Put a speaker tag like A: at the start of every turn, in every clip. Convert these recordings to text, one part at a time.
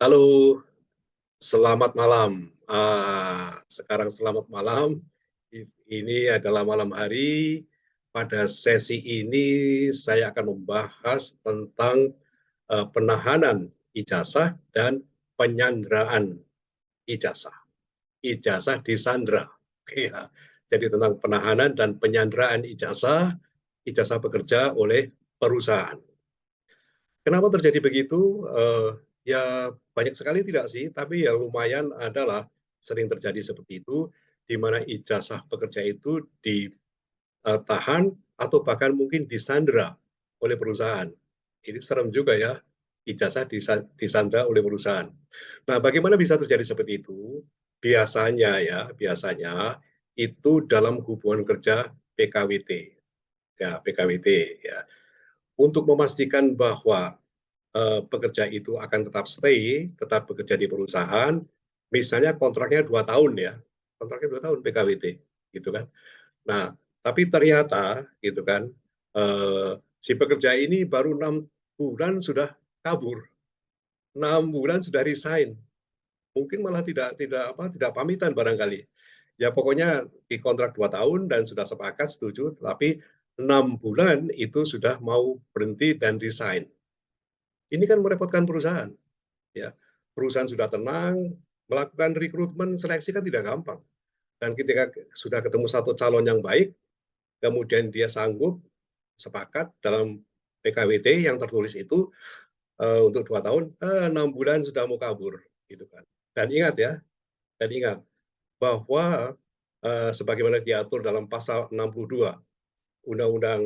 A: Halo, selamat malam. Sekarang selamat malam. Ini adalah malam hari. Pada sesi ini saya akan membahas tentang penahanan ijazah dan penyanderaan ijazah. Ijazah disandra. Oke, ya. Jadi tentang penahanan dan penyanderaan ijazah, ijazah bekerja oleh perusahaan. Kenapa terjadi begitu? Ya banyak sekali tidak sih, tapi ya lumayan adalah sering terjadi seperti itu, di mana ijazah pekerja itu ditahan atau bahkan mungkin disandra oleh perusahaan. Ini serem juga ya, ijazah disandra oleh perusahaan. Nah, bagaimana bisa terjadi seperti itu? Biasanya itu dalam hubungan kerja PKWT. Ya, PKWT ya. Untuk memastikan bahwa pekerja itu akan tetap stay, tetap bekerja di perusahaan, misalnya kontraknya 2 tahun ya, kontraknya 2 tahun PKWT, gitu kan. Nah, tapi ternyata gitu kan, si pekerja ini baru 6 bulan sudah kabur, 6 bulan sudah resign, mungkin malah tidak pamitan barangkali. Ya pokoknya di kontrak 2 tahun dan sudah sepakat setuju, tapi 6 bulan itu sudah mau berhenti dan resign. Ini kan merepotkan perusahaan. Ya, perusahaan sudah tenang, melakukan rekrutmen seleksi kan tidak gampang. Dan ketika sudah ketemu satu calon yang baik, kemudian dia sanggup sepakat dalam PKWT yang tertulis itu untuk 2 tahun, 6 bulan sudah mau kabur, gitu kan. Dan ingat ya, dan ingat bahwa sebagaimana diatur dalam pasal 62 Undang-Undang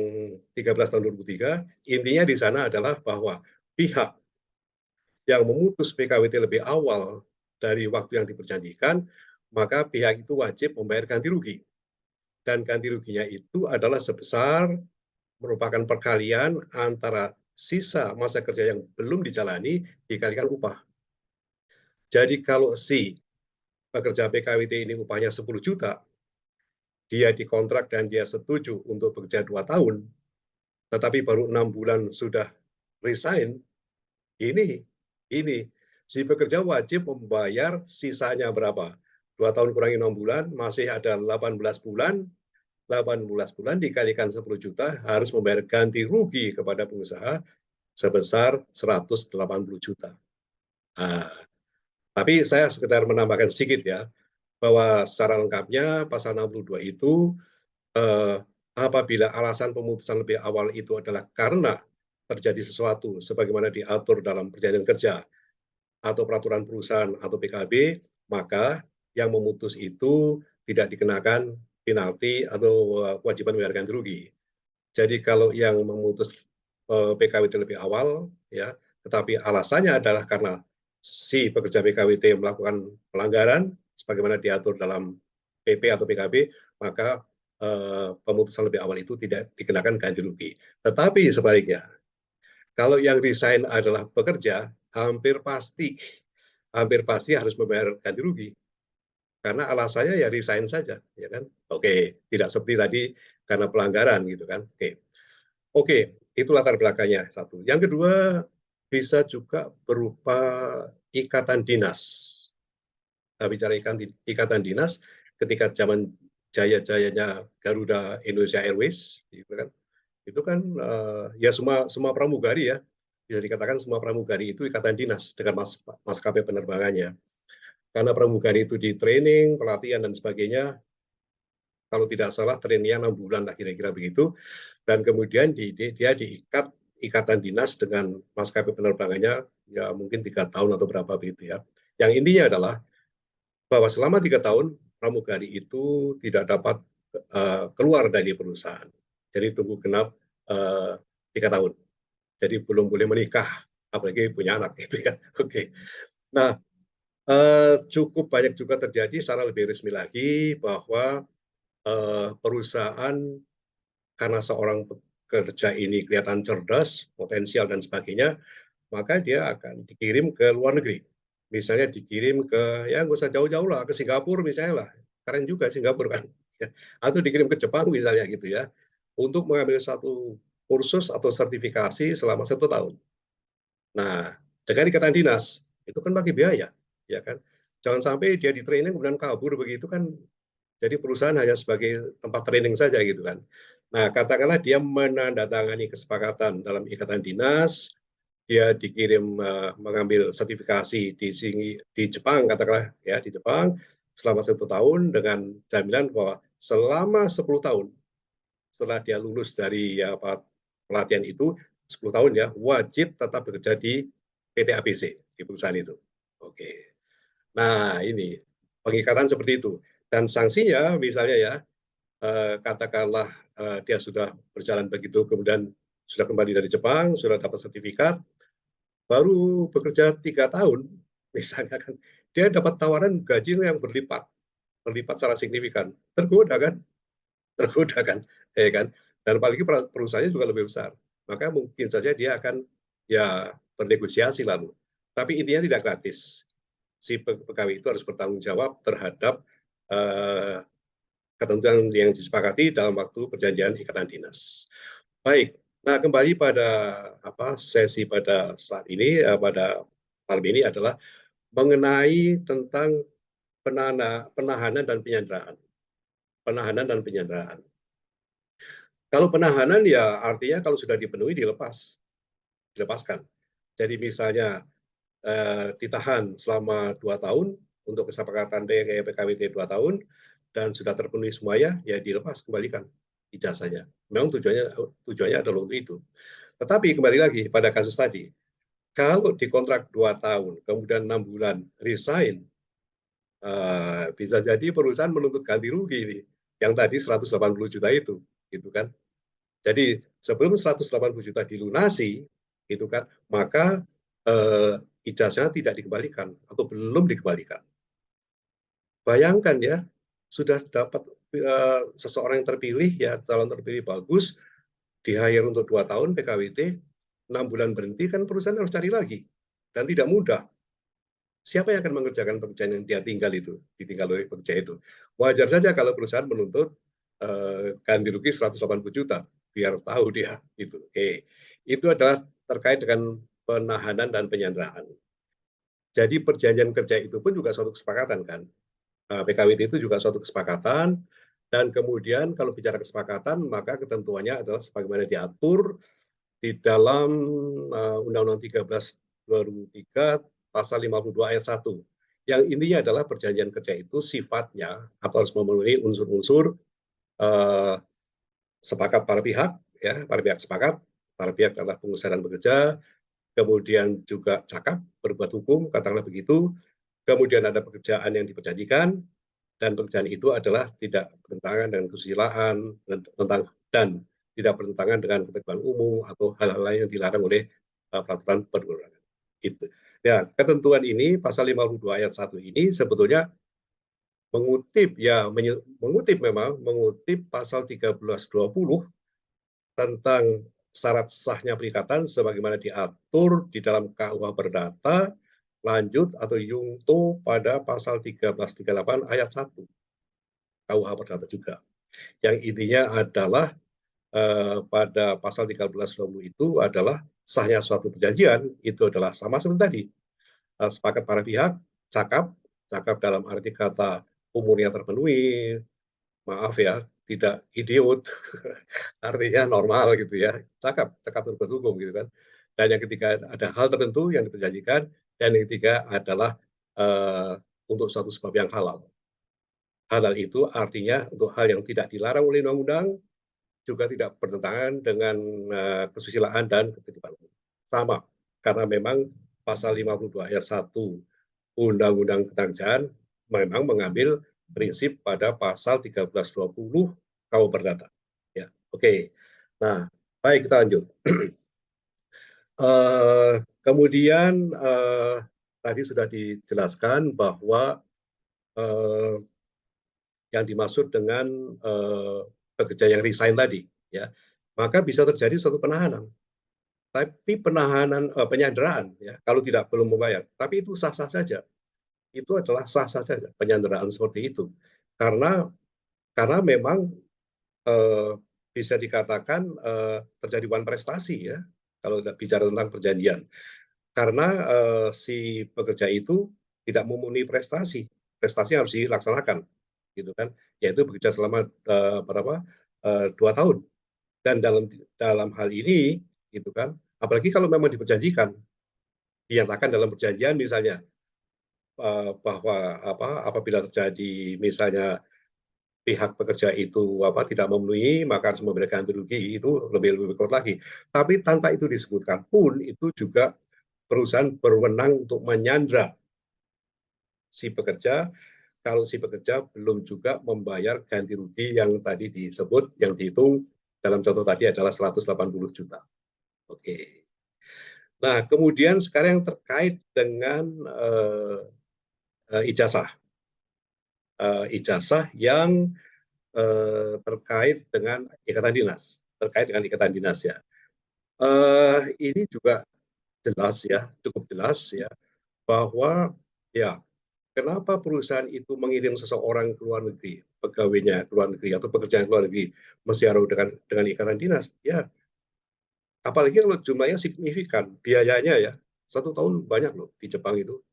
A: 13 tahun 2003, intinya di sana adalah bahwa pihak yang memutus PKWT lebih awal dari waktu yang diperjanjikan, maka pihak itu wajib membayar ganti rugi. Dan ganti ruginya itu adalah sebesar merupakan perkalian antara sisa masa kerja yang belum dijalani dikalikan upah. Jadi kalau si pekerja PKWT ini upahnya 10 juta, dia dikontrak dan dia setuju untuk bekerja 2 tahun, tetapi baru 6 bulan sudah resign, ini ini si pekerja wajib membayar sisanya berapa? 2 tahun kurangi 6 bulan, masih ada 18 bulan. 18 bulan dikalikan 10 juta harus membayar ganti rugi kepada pengusaha sebesar 180 juta. Nah, tapi saya sekedar menambahkan sedikit ya, bahwa secara lengkapnya pasal 62 itu apabila alasan pemutusan lebih awal itu adalah karena terjadi sesuatu sebagaimana diatur dalam perjanjian kerja atau peraturan perusahaan atau PKB, maka yang memutus itu tidak dikenakan penalti atau kewajiban membayar ganti rugi. Jadi kalau yang memutus PKWT lebih awal, ya, tetapi alasannya adalah karena si pekerja PKWT melakukan pelanggaran sebagaimana diatur dalam PP atau PKB, maka pemutusan lebih awal itu tidak dikenakan ganti rugi. Tetapi sebaliknya, kalau yang resign adalah pekerja, hampir pasti harus membayar ganti rugi karena alasannya ya resign saja, ya kan? Oke, tidak seperti tadi karena pelanggaran gitu kan? Oke, itu latar belakangnya satu. Yang kedua bisa juga berupa ikatan dinas. Nah, bicara ikatan dinas, ketika zaman jaya-jayanya Garuda Indonesia Airways, gitu kan? Itu kan ya semua pramugari ya, bisa dikatakan semua pramugari itu ikatan dinas dengan maskapai penerbangannya. Karena pramugari itu di training, pelatihan dan sebagainya, kalau tidak salah trainingnya 6 bulan lah kira-kira begitu, dan kemudian dia diikat ikatan dinas dengan maskapai penerbangannya ya mungkin 3 tahun atau berapa begitu ya. Yang intinya adalah bahwa selama 3 tahun pramugari itu tidak dapat keluar dari perusahaan. Jadi tunggu genap 3 tahun. Jadi belum boleh menikah, apalagi punya anak gitu ya. Oke. Nah, cukup banyak juga terjadi secara lebih resmi lagi bahwa perusahaan karena seorang pekerja ini kelihatan cerdas, potensial dan sebagainya, maka dia akan dikirim ke luar negeri. Misalnya dikirim ke, ya nggak usah jauh-jauh lah, ke Singapura misalnya lah. Keren juga Singapura kan. Atau dikirim ke Jepang misalnya gitu ya. Untuk mengambil satu kursus atau sertifikasi selama 1 tahun. Nah, dengan ikatan dinas. itu kan pakai biaya, ya kan. Jangan sampai dia di training kemudian kabur begitu kan, jadi perusahaan hanya sebagai tempat training saja gitu kan. Nah, katakanlah dia menandatangani kesepakatan dalam ikatan dinas, dia dikirim mengambil sertifikasi di Jepang, katakanlah ya di Jepang selama 1 tahun dengan jaminan bahwa selama 10 tahun setelah dia lulus dari pelatihan itu 10 tahun ya wajib tetap bekerja di PT ABC, di perusahaan itu. Oke. Nah, ini pengikatan seperti itu. Dan sanksinya misalnya ya katakanlah dia sudah berjalan begitu kemudian sudah kembali dari Jepang, sudah dapat sertifikat, baru bekerja 3 tahun, misalnya kan, dia dapat tawaran gaji yang berlipat secara signifikan. Tergoda kan? Tergoda kan? Ya kan? Dan apalagi perusahaannya juga lebih besar. Maka mungkin saja dia akan ya bernegosiasi lalu. Tapi intinya tidak gratis. Si pegawai itu harus bertanggung jawab terhadap ketentuan yang disepakati dalam waktu perjanjian ikatan dinas. Baik, nah kembali pada sesi pada saat ini, pada malam ini adalah mengenai tentang penahanan dan penyanderaan. Penahanan dan penyanderaan. Kalau penahanan ya artinya kalau sudah dipenuhi dilepaskan. Jadi misalnya ditahan selama 2 tahun untuk kesepakatan dengan PKWT 2 tahun dan sudah terpenuhi semuanya, ya dilepas kembalikan ijazahnya. Memang tujuannya adalah untuk itu. Tetapi kembali lagi pada kasus tadi, kalau dikontrak 2 tahun, kemudian 6 bulan resign, bisa jadi perusahaan menuntut ganti rugi nih, yang tadi 180 juta itu, gitu kan. Jadi sebelum 180 juta dilunasi, itu kan, maka ijazahnya tidak dikembalikan atau belum dikembalikan. Bayangkan ya, sudah dapat seseorang yang terpilih ya calon terpilih bagus, di-hire untuk 2 tahun PKWT, 6 bulan berhenti kan perusahaan harus cari lagi dan tidak mudah. Siapa yang akan mengerjakan pekerjaan yang dia tinggal itu, ditinggal oleh pekerja itu? Wajar saja kalau perusahaan menuntut ganti rugi 180 juta, biar tahu dia itu. Oke. Itu adalah terkait dengan penahanan dan penyanderaan. Jadi perjanjian kerja itu pun juga suatu kesepakatan kan. PKWT itu juga suatu kesepakatan dan kemudian kalau bicara kesepakatan maka ketentuannya adalah sebagaimana diatur di dalam Undang-Undang 13 2003 pasal 52 ayat 1. Yang intinya adalah perjanjian kerja itu sifatnya harus memenuhi unsur-unsur eh, sepakat para pihak, ya, para pihak sepakat, para pihak adalah pengusaha dan pekerja, kemudian juga cakap berbuat hukum, katakanlah begitu, kemudian ada pekerjaan yang diperjanjikan, dan pekerjaan itu adalah tidak bertentangan dengan kesusilaan dan tidak bertentangan dengan ketentuan umum atau hal-hal lain yang dilarang oleh peraturan perundang-undangan. Gitu. Ya, ketentuan ini pasal 52 ayat 1 ini sebetulnya mengutip pasal 1320 tentang syarat sahnya perikatan sebagaimana diatur di dalam KUH Perdata lanjut atau yungto pada pasal 1338 ayat 1 KUH Perdata juga. Yang intinya adalah pada pasal 1320 itu adalah sahnya suatu perjanjian itu adalah sama seperti tadi. Sepakat para pihak, cakap dalam arti kata umurnya terpenuhi, maaf ya, tidak idiot, artinya normal gitu ya, cakap berbuat hukum gitu kan. Dan yang ketiga ada hal tertentu yang diperjanjikan, dan yang ketiga adalah untuk suatu sebab yang halal. Halal itu artinya untuk hal yang tidak dilarang oleh undang-undang, juga tidak bertentangan dengan kesusilaan dan ketertiban umum. Sama, karena memang pasal 52 ayat 1 Undang-Undang Ketenagakerjaan memang mengambil prinsip pada pasal 1320 KUH Perdata. Ya, oke. Nah, baik kita lanjut. Kemudian tadi sudah dijelaskan bahwa yang dimaksud dengan pekerja yang resign tadi, ya, maka bisa terjadi suatu penahanan. Tapi penyanderaan, ya, kalau belum membayar, tapi itu sah-sah saja. Itu adalah sah-sah saja penyanderaan seperti itu, karena memang bisa dikatakan terjadi one prestasi ya kalau bicara tentang perjanjian. karena si pekerja itu tidak memenuhi prestasi, prestasi harus dilaksanakan, gitu kan, yaitu bekerja selama berapa 2 tahun. Dan dalam hal ini, gitu kan, apalagi kalau memang diperjanjikan, dinyatakan dalam perjanjian misalnya bahwa apabila terjadi misalnya pihak pekerja itu tidak memenuhi, maka harus memberikan ganti rugi, itu lebih kuat lagi. Tapi tanpa itu disebutkan pun, itu juga perusahaan berwenang untuk menyandra si pekerja kalau si pekerja belum juga membayar ganti rugi yang tadi disebut, yang dihitung dalam contoh tadi adalah 180 juta. Oke. Nah, kemudian sekarang yang terkait dengan ijazah. Ijazah yang terkait dengan ikatan dinas. Terkait dengan ikatan dinas ya. Ini juga jelas ya, cukup jelas ya, bahwa ya kenapa perusahaan itu mengirim seseorang ke luar negeri, pegawainya ke luar negeri atau pekerjaan ke luar negeri, mesti harus dengan ikatan dinas? Ya, apalagi kalau jumlahnya signifikan, biayanya ya, 1 tahun banyak loh di Jepang itu.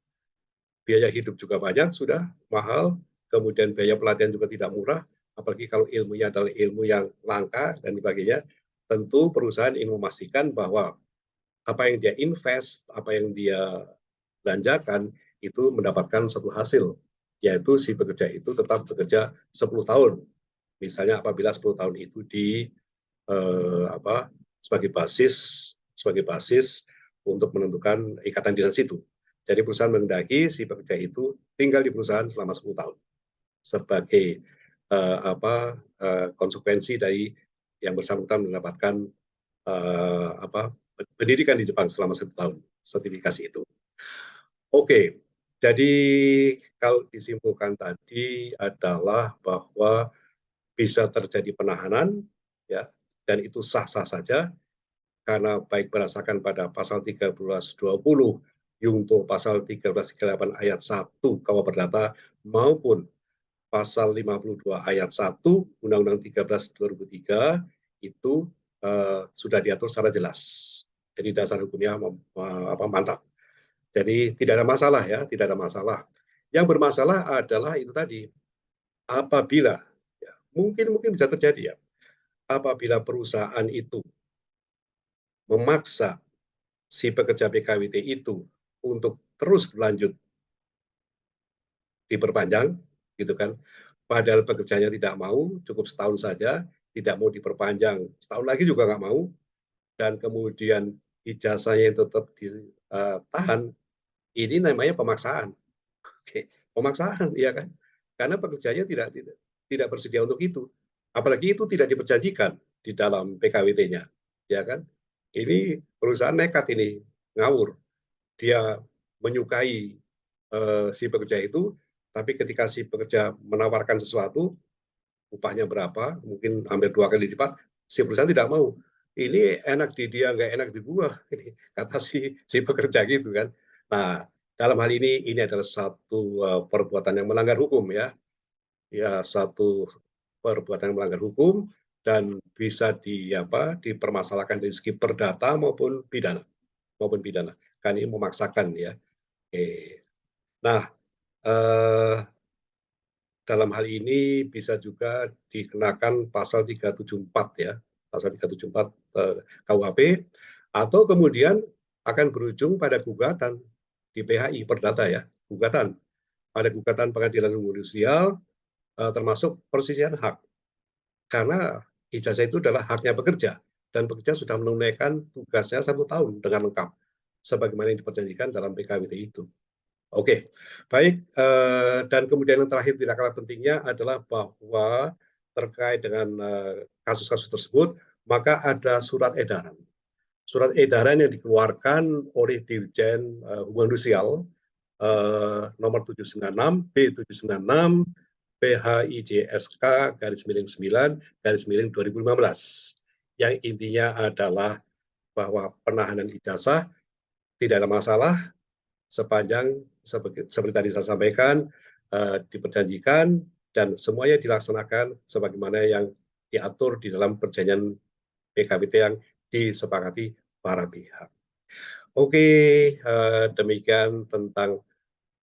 A: Biaya hidup juga banyak, sudah mahal, kemudian biaya pelatihan juga tidak murah, apalagi kalau ilmunya adalah ilmu yang langka dan sebagainya. Tentu perusahaan ingin memastikan bahwa apa yang dia invest, apa yang dia belanjakan, itu mendapatkan satu hasil, yaitu si pekerja itu tetap bekerja 10 tahun. Misalnya apabila 10 tahun itu eh, apa, sebagai basis untuk menentukan ikatan dinas itu. Jadi perusahaan menghendaki si pekerja itu tinggal di perusahaan selama 10 tahun sebagai konsekuensi dari yang bersangkutan mendapatkan pendidikan di Jepang selama 1 tahun, sertifikasi itu. Oke, jadi kalau disimpulkan tadi adalah bahwa bisa terjadi penahanan, ya, dan itu sah-sah saja karena baik berdasarkan pada pasal 1320 Yungto pasal 1338 ayat 1 KUH Perdata maupun pasal 52 ayat 1 Undang-Undang 13 2003 itu sudah diatur secara jelas. Jadi dasar hukumnya mantap. Jadi tidak ada masalah ya, tidak ada masalah. Yang bermasalah adalah itu tadi, apabila ya, mungkin bisa terjadi ya, apabila perusahaan itu memaksa si pekerja PKWT itu untuk terus berlanjut diperpanjang, gitu kan. Padahal pekerjanya tidak mau, cukup setahun saja, tidak mau diperpanjang, setahun lagi juga nggak mau, dan kemudian ijazahnya tetap ditahan, ini namanya pemaksaan. Oke, pemaksaan, ya kan? Karena pekerjanya tidak bersedia untuk itu. Apalagi itu tidak diperjanjikan di dalam PKWT-nya, ya kan? Ini perusahaan nekat ini, ngawur. Dia menyukai si pekerja itu, tapi ketika si pekerja menawarkan sesuatu, upahnya berapa, mungkin hampir 2 kali lipat, si perusahaan tidak mau. Ini enak di dia, nggak enak di gua, kata si pekerja gitu kan. Nah, dalam hal ini adalah satu perbuatan yang melanggar hukum ya, satu perbuatan yang melanggar hukum dan bisa dipermasalahkan dari segi perdata maupun pidana. Kan ini memaksakan ya. Oke. Nah, dalam hal ini bisa juga dikenakan pasal 374 ya, pasal 374 KUHP, atau kemudian akan berujung pada gugatan di PHI perdata ya, gugatan pengadilan umum industrial termasuk persisian hak, karena ijazah itu adalah haknya pekerja dan pekerja sudah menunaikan tugasnya 1 tahun dengan lengkap sebagaimana yang diperjanjikan dalam PKWT itu. Oke, baik. Dan kemudian yang terakhir tidak kalah pentingnya adalah bahwa terkait dengan kasus-kasus tersebut, maka ada surat edaran. Surat edaran yang dikeluarkan oleh Dirjen Hubungan Industrial nomor 796 B796 PHIJSK garis miring 9 garis miring 2015 yang intinya adalah bahwa penahanan ijazah tidak ada masalah sepanjang seperti tadi saya sampaikan diperjanjikan dan semuanya dilaksanakan sebagaimana yang diatur di dalam perjanjian PKWT yang disepakati para pihak. Oke, demikian tentang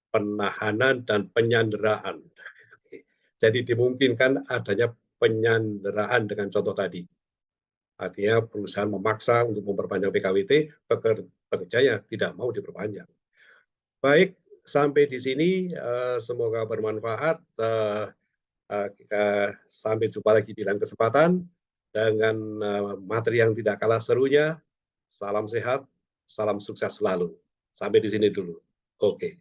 A: penahanan dan penyanderaan. Jadi dimungkinkan adanya penyanderaan dengan contoh tadi. Artinya perusahaan memaksa untuk memperpanjang PKWT, pekerjanya tidak mau diperpanjang. Baik, sampai di sini semoga bermanfaat. Sampai jumpa lagi di lain kesempatan dengan materi yang tidak kalah serunya. Salam sehat, salam sukses selalu. Sampai di sini dulu. Oke.